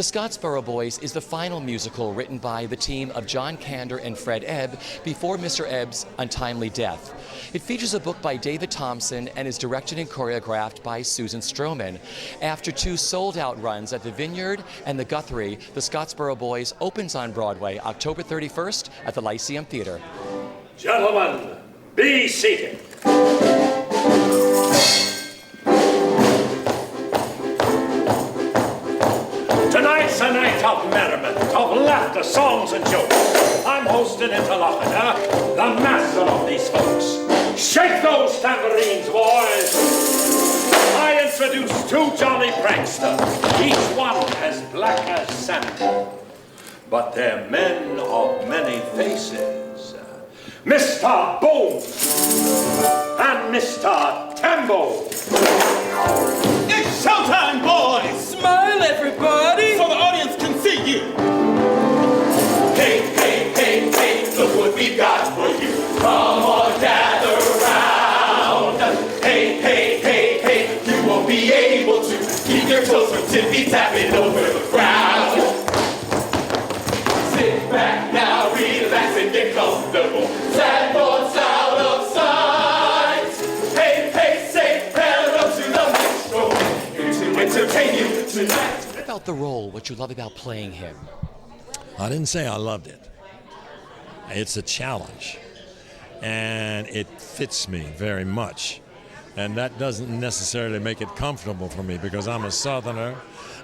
Scottsboro Boys is the final musical written by the team of John Kander and Fred Ebb before Mr. Ebb's untimely death. It features a book by David Thompson and is directed and choreographed by Susan Stroman. After 2 sold-out runs at the Vineyard and the Guthrie, the Scottsboro Boys opens on Broadway October 31st at the Lyceum Theater. Gentlemen, be seated. Tonight's a night of merriment, of laughter, songs and jokes. I'm hosting interlocutor, the master of these folks. Shake those tambourines, boys. I introduce 2 jolly pranksters, each one as black as sand. But they're men of many faces. Mr. Bones and Mr. Tambo. It's showtime, boys! Smile, everybody, so the audience can see you. Hey, hey, hey, hey, look what we've got for you. Come on, gather round. Hey, hey, hey, hey, you won't be able to keep your toes from tippy-tapping over the ground. Sit back now, relax and get comfortable. Sad thoughts out of sight. Hey, hey, say hello to the minstrel, here to entertain you tonight. What about the role, what you love about playing him? I didn't say I loved it. It's a challenge, and it fits me very much. And that doesn't necessarily make it comfortable for me because I'm a Southerner.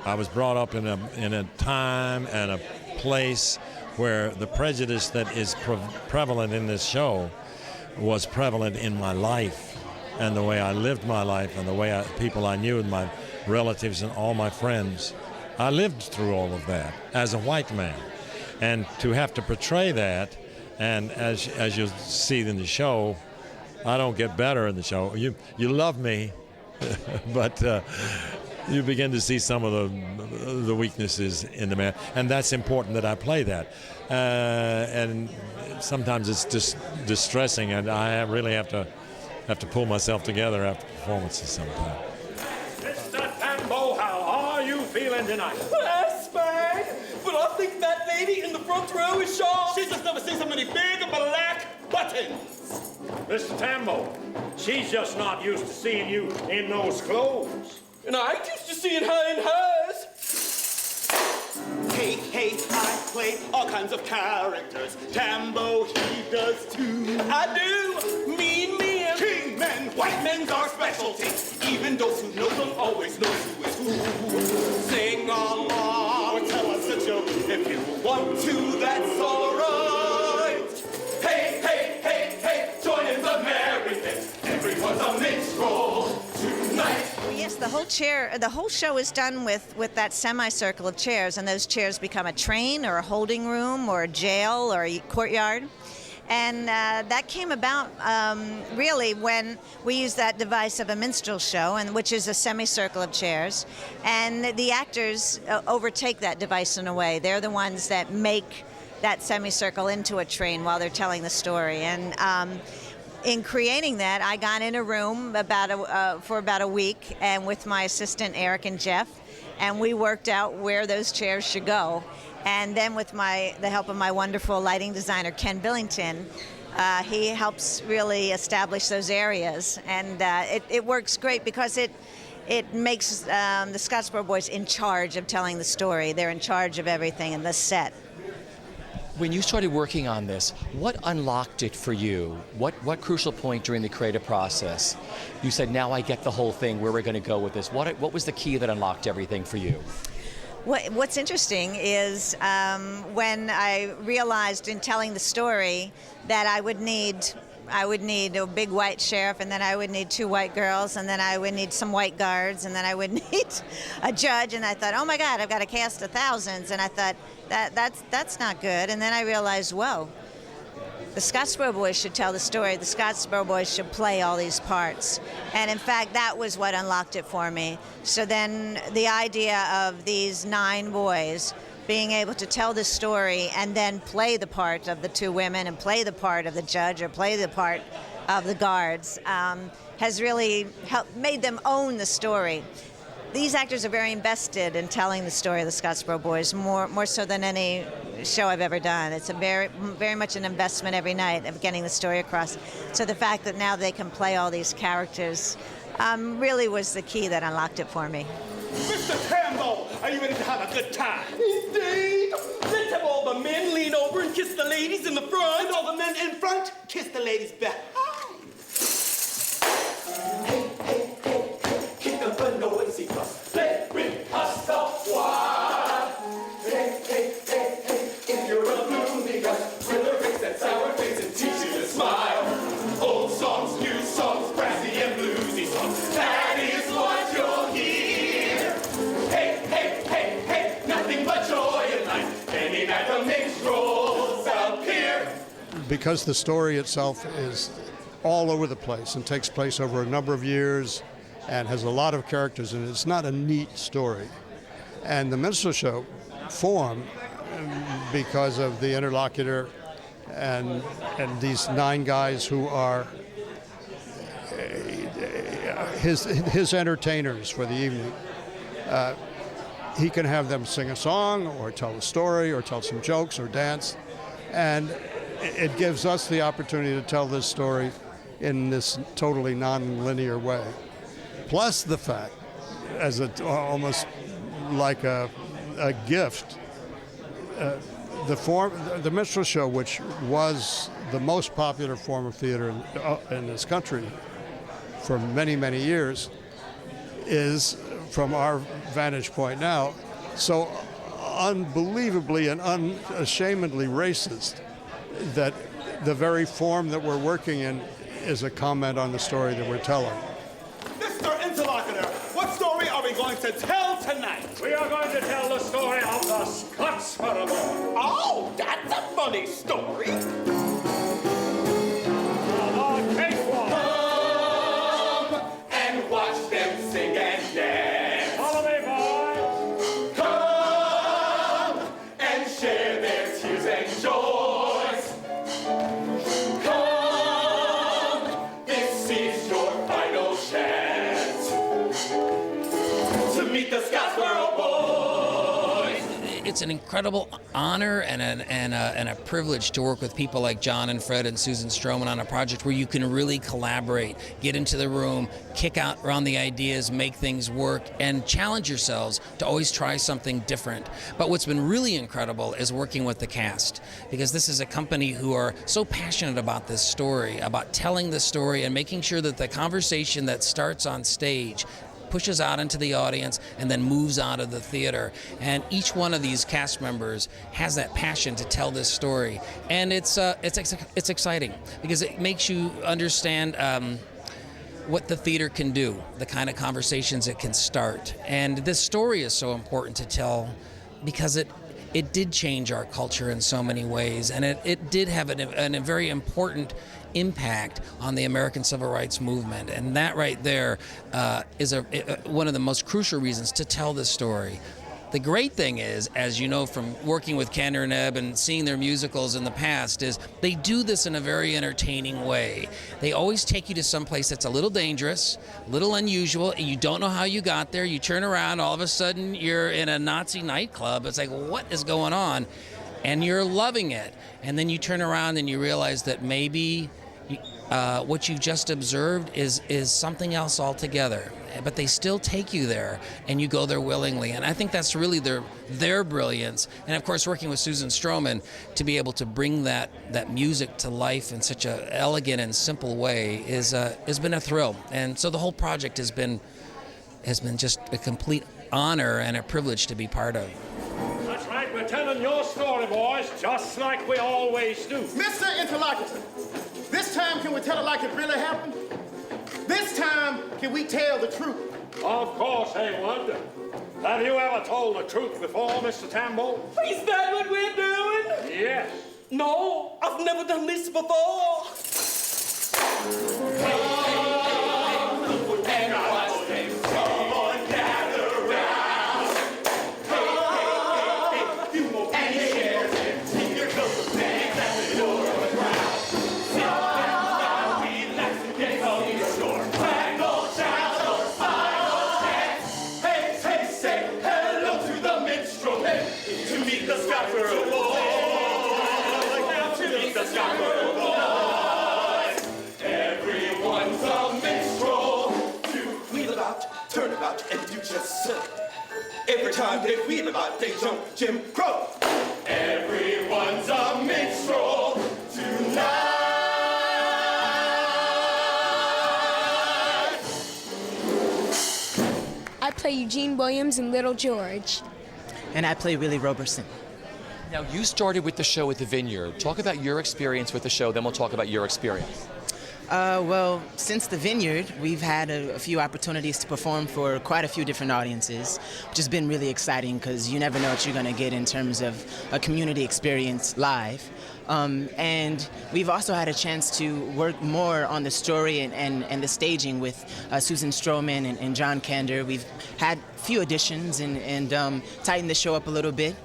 I was brought up in a time and a place where the prejudice that is prevalent in this show was prevalent in my life and the way I lived my life and the way people I knew and my relatives and all my friends. I lived through all of that as a white man. And to have to portray that, and as you'll see in the show, I don't get better in the show. You love me, but you begin to see some of the weaknesses in the man, and that's important that I play that. And sometimes it's just distressing, and I really have to pull myself together after performances sometimes. Mr. Tambo, how are you feeling tonight? Flashback! But I think that lady in the front row is sharp. She's just never seen so many big black buttons. Mr. Tambo, she's just not used to seeing you in those clothes. And I ain't used to seeing her in hers. Hey, hey, I play all kinds of characters. Tambo, he does too. I do. Mean men. King men. White men's our specialty. Even those who know don't always know who is who. Sing along or tell us a joke if you want to, that's all right. Hey, hey, hey, hey, join in the merriment. Everyone's a minstrel tonight. Well, yes, the whole show is done with that semicircle of chairs, and those chairs become a train or a holding room or a jail or a courtyard. And that came about really when we used that device of a minstrel show, and which is a semicircle of chairs. And the actors overtake that device in a way. They're the ones that make that semicircle into a train while they're telling the story. And in creating that, I got in a room for about a week, and with my assistant Eric and Jeff, and we worked out where those chairs should go. And then with the help of my wonderful lighting designer, Ken Billington, he helps really establish those areas. And it works great because it makes the Scottsboro Boys in charge of telling the story. They're in charge of everything in the set. When you started working on this, what unlocked it for you? What crucial point during the creative process? You said, now I get the whole thing, where we're going to go with this. What was the key that unlocked everything for you? What's interesting is when I realized in telling the story that I would need a big white sheriff, and then I would need 2 white girls, and then I would need some white guards, and then I would need a judge. And I thought, oh my God, I've got a cast of thousands. And I thought, that's not good. And then I realized, whoa, the Scottsboro Boys should tell the story. The Scottsboro Boys should play all these parts. And in fact, that was what unlocked it for me. So then the idea of these 9 boys being able to tell the story and then play the part of the 2 women and play the part of the judge or play the part of the guards has really made them own the story. these actors are very invested in telling the story of the Scottsboro Boys, more so than any show I've ever done. It's a very much an investment every night of getting the story across. So the fact that now they can play all these characters really was the key that unlocked it for me. Mr. Tambo, are you ready to have a good time? Indeed. Let's have all the men lean over and kiss the ladies in the front. And all the men in front kiss the ladies behind. Kick up a noisy fuss. Let reminisce the why. If you're a gloomy gust, with a fix that sour face and teach you to smile. Old songs, new songs, brassy and bluesy songs. That is what you'll hear. Hey, nothing but joy in life. Any night the minstrels appear. Because the story itself is all over the place and takes place over a number of years and has a lot of characters, and it's not a neat story. And the minstrel show formed because of the interlocutor and these 9 guys who are his entertainers for the evening. He can have them sing a song or tell a story or tell some jokes or dance, and it gives us the opportunity to tell this story in this totally non-linear way. Plus the fact, as almost like a gift, the minstrel show, which was the most popular form of theater in this country for many, many years, is, from our vantage point now, so unbelievably and unashamedly racist that the very form that we're working in is a comment on the story that we're telling. Mr. Interlocutor, what story are we going to tell tonight? We are going to tell the story of the Scottsboro Boys. Oh, that's a funny story. The cakewalk. Come and watch them sing and dance. Follow me, boys. Come and share their tears and joys. Come, this is your final chance to meet the Scottsboro Boys. It's an incredible honor and a privilege to work with people like John and Fred and Susan Stroman on a project where you can really collaborate, get into the room, kick out around the ideas, make things work, and challenge yourselves to always try something different. But what's been really incredible is working with the cast, because this is a company who are so passionate about this story, about telling the story and making sure that the conversation that starts on stage pushes out into the audience and then moves out of the theater. And each one of these cast members has that passion to tell this story. And it's exciting because it makes you understand what the theater can do, the kind of conversations it can start. And this story is so important to tell because it did change our culture in so many ways, and it did have a very important impact on the American Civil Rights Movement. And that right there is one of the most crucial reasons to tell this story. The great thing is, as you know from working with Kander and Ebb and seeing their musicals in the past, is they do this in a very entertaining way. They always take you to some place that's a little dangerous, a little unusual, and you don't know how you got there. You turn around, all of a sudden you're in a Nazi nightclub. It's like, what is going on? And you're loving it. And then you turn around and you realize that maybe what you've just observed is something else altogether. But they still take you there, and you go there willingly. And I think that's really their brilliance. And of course, working with Susan Stroman to be able to bring that music to life in such an elegant and simple way has been a thrill. And so the whole project has been just a complete honor and a privilege to be part of. That's right, we're telling your story, boys, just like we always do. Mr. Interlocutor, this time can we tell it like it really happened? This time, can we tell the truth? Of course, Haywood. Have you ever told the truth before, Mr. Tambo? Is that what we're doing? Yes. No, I've never done this before. And watch them come on, gather round. You won't and share them. Take your clothes and dance at the door of the crowd. Sit down now, relax and get on your store. Waggle, shout, or smile, or dance. Hey, turn about, and you just serve. Every time they wheel about, they jump Jim Crow. Everyone's a minstrel tonight. I play Eugene Williams in Little George. And I play Willie Roberson. Now, you started with the show at the Vineyard. Talk about your experience with the show, then we'll talk about your experience. Well, since the Vineyard, we've had a few opportunities to perform for quite a few different audiences, which has been really exciting because you never know what you're going to get in terms of a community experience live. And we've also had a chance to work more on the story and the staging with Susan Stroman and John Kander. We've had a few additions and tightened the show up a little bit.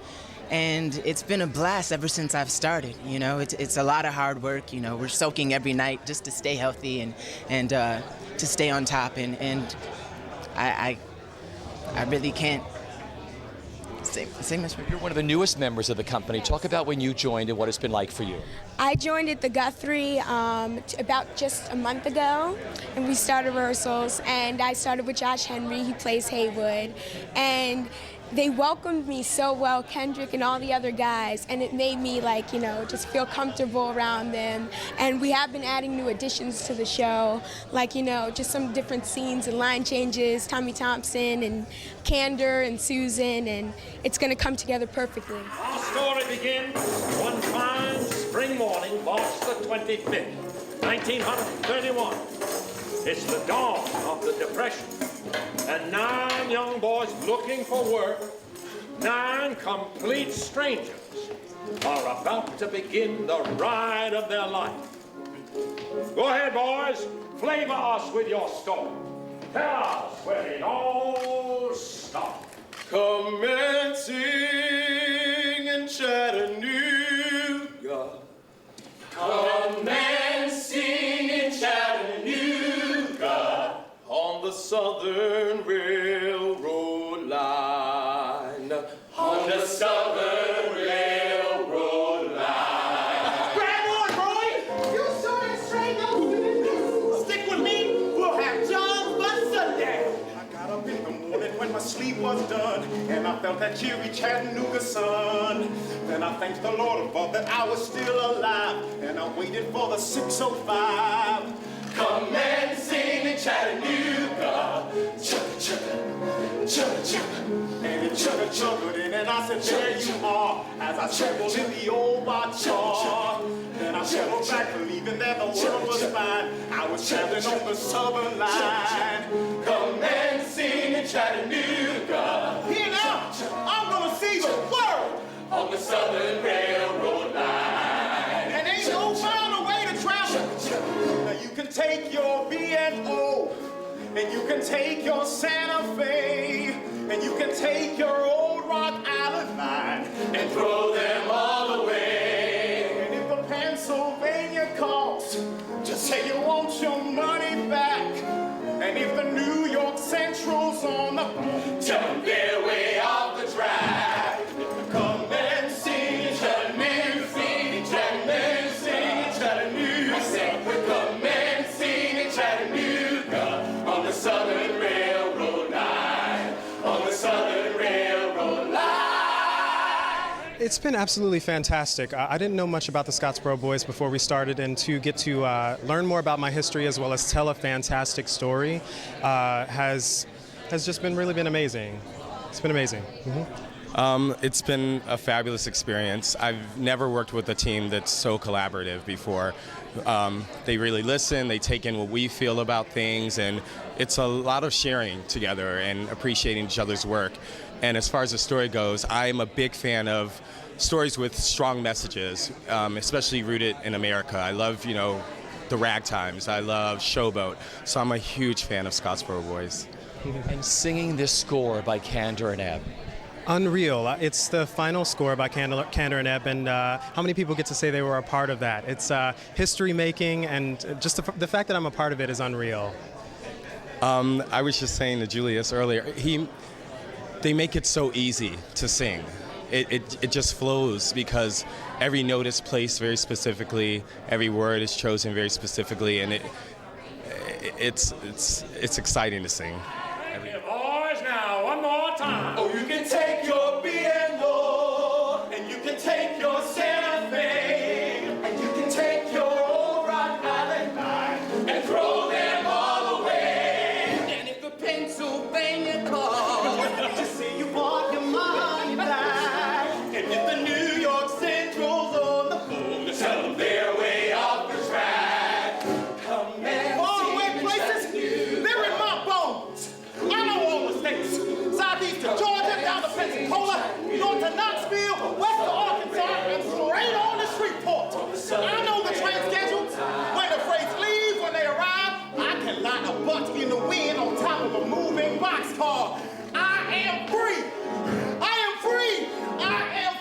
And it's been a blast ever since I've started. You know, it's a lot of hard work. You know, we're soaking every night just to stay healthy and to stay on top. And I really can't say much. You're one of the newest members of the company. Talk about when you joined and what it's been like for you. I joined at the Guthrie about just a month ago, and we started rehearsals, and I started with Josh Henry. He plays Haywood, and they welcomed me so well, Kendrick and all the other guys, and it made me, like, you know, just feel comfortable around them. And we have been adding new additions to the show, like, you know, just some different scenes and line changes, Tommy Thompson and Kander and Susan, and it's going to come together perfectly. Our story begins one fine spring morning, March the 25th, 1931. It's the dawn of the Depression, and 9 young boys looking for work, 9 complete strangers, are about to begin the ride of their life. Go ahead, boys, flavor us with your story. Tell us where it all started. Commencing in Chattanooga. Commencing in Chattanooga. On the Southern Railroad line. On the Southern Railroad line. Grab on, Roy! You saw that straight up. Stick with me, we'll have John by sundown. I got up in the morning when my sleep was done, and I felt that cheery Chattanooga sun. Then I thanked the Lord above that I was still alive, and I waited for the 6:05. Commencing in Chattanooga, chugga chugga, chugga chugga, and it chugga chugga, and I said, there you are, as I traveled in the old boxcar. Then I traveled back, believing that the world was fine. I was traveling on the Southern line, commencing in Chattanooga. Here now, I'm gonna see the world on the Southern Railroad line. And ain't no finer way to travel. Now you can take your B&O, and you can take your Santa Fe, and you can take your old Rock Island line, and throw them all away. And if the Pennsylvania calls, just say you want your money back. And if the New York Central's on the phone, tell them they're way off the track. Come and sing in Chattanooga, sing in Chattanooga, sing in Chattanooga. I said, come and sing in Chattanooga on the Southern Railroad line, on the Southern Railroad line. It's been absolutely fantastic. I didn't know much about the Scottsboro Boys before we started, and to get to learn more about my history as well as tell a fantastic story has just really been amazing. It's been amazing. It's been a fabulous experience. I've never worked with a team that's so collaborative before. They really listen, they take in what we feel about things, and it's a lot of sharing together and appreciating each other's work. And as far as the story goes, I'm a big fan of stories with strong messages, especially rooted in America. I love, you know, the ragtimes. I love Showboat. So I'm a huge fan of Scottsboro Boys. And singing this score by Kander and Ebb. Unreal. It's the final score by Kander and Ebb, and how many people get to say they were a part of that? It's history making, and just the fact that I'm a part of it is unreal. I was just saying to Julius earlier, they make it so easy to sing. It just flows because every note is placed very specifically, every word is chosen very specifically, and it's exciting to sing. Thank you, boys. Now, one more time. Oh, you can take your B&O, and you can take your Santa Fe, and you can take your old Rock Island Line, and throw them all away. And if the Pennsylvania calls to say you want your money back, and if the New York Central's on the phone to tell them they're way off the track, come and Faraway places, they're in my bones. I know all the states. Southeast to Georgia, down to Pensacola, north to Knoxville, west to Arkansas, and straight on to Shreveport. I know the train schedule. When the freights leave, when they arrive, I can line a butt in the wind on top of a moving boxcar. I am free. I am free. I am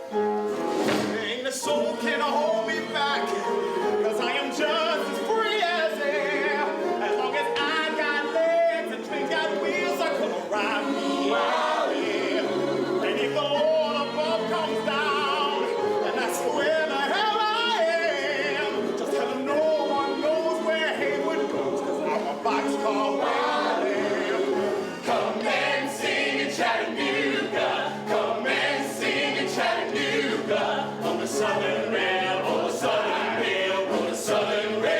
free. Ain't a soul can hold me back, 'cause I am just as free as air. As long as I got legs and trains got wheels, I couldn't ride me out here. And if the Lord above comes down, and that's where the hell I am, just tell him no one knows where Haywood goes, 'cause I'm a boxcar where I am. come and sing in Chattanooga. Come and sing in Chattanooga. On the Southern Rail, on the Southern Rail, on the Southern Railroad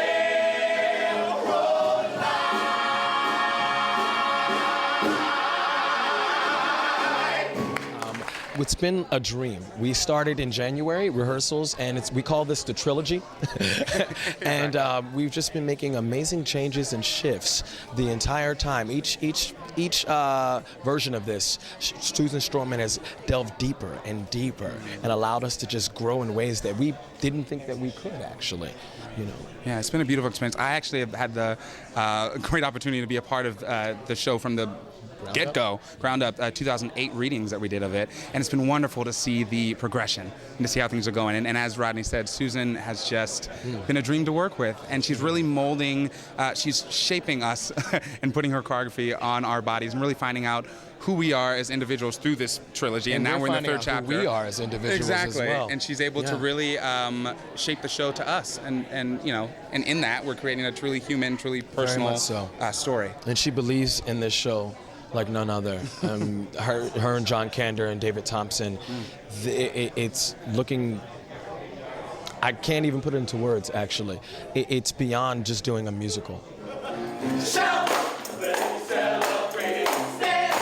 It's been a dream. We started in January rehearsals, and we call this the trilogy. And we've just been making amazing changes and shifts the entire time. Each version of this, Susan Stroman has delved deeper and deeper and allowed us to just grow in ways that we didn't think that we could actually. You know. Yeah, it's been a beautiful experience. I actually have had the great opportunity to be a part of the show from the ground up 2008 readings that we did of it, and it's been wonderful to see the progression and to see how things are going. And as Rodney said, Susan has just been a dream to work with, and she's really molding, she's shaping us and putting her choreography on our bodies and really finding out who we are as individuals through this trilogy. And now we're in the third chapter. Who we are as individuals exactly. as well. And she's able to really shape the show to us, and you know, and in that we're creating a truly human, truly personal story. And she believes in this show like none other. Her and John Kander and David Thompson, it's looking, I can't even put it into words actually. It's beyond just doing a musical. Shout! Let's celebrate! Stand!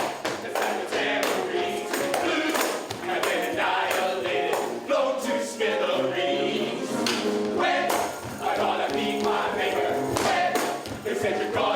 The sound of tambourines. Blues have been annihilated, blown to smithereens. When I gotta meet my maker, when they said you're gone.